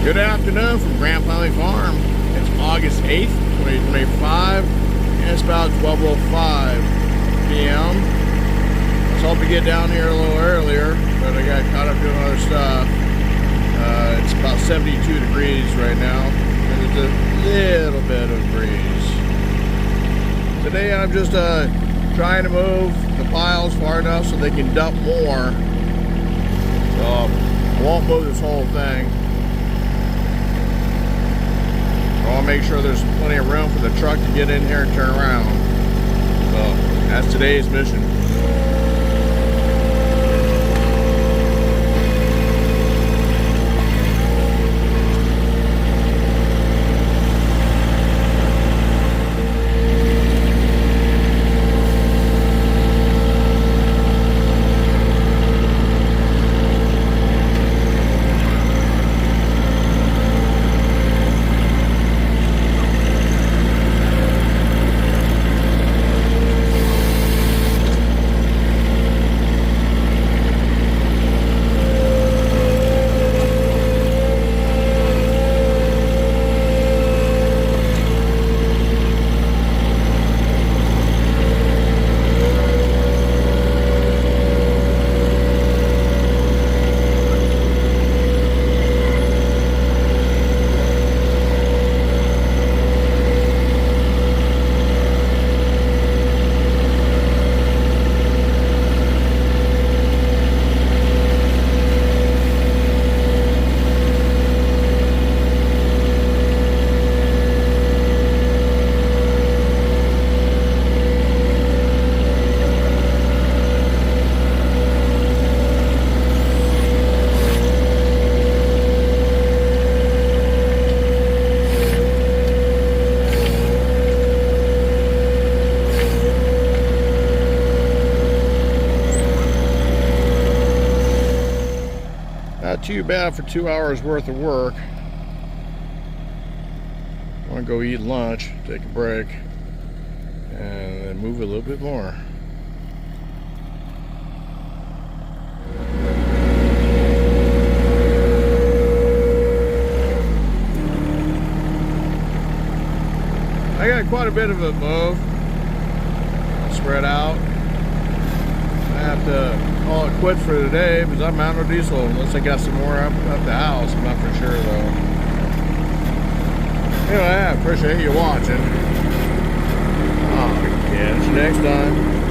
Good afternoon from Grand Valley Farm. It's August 8th, 2025, and it's about 12:05 p.m. I was hoping to get down here a little earlier, but I got caught up doing other stuff. It's about 72 degrees right now, and there's a little bit of breeze. Today I'm just trying to move the piles far enough so they can dump more. So I won't move this whole thing. I want to make sure there's plenty of room for the truck to get in here and turn around. So that's today's mission. Not too bad for 2 hours worth of work. I want to go eat lunch, take a break, and then move a little bit more. I got quite a bit of it move, spread out. I have to call it quits for today because I'm out of diesel unless I got some more up the house. I'm not for sure though. Anyway, I appreciate you watching. I'll catch you next time.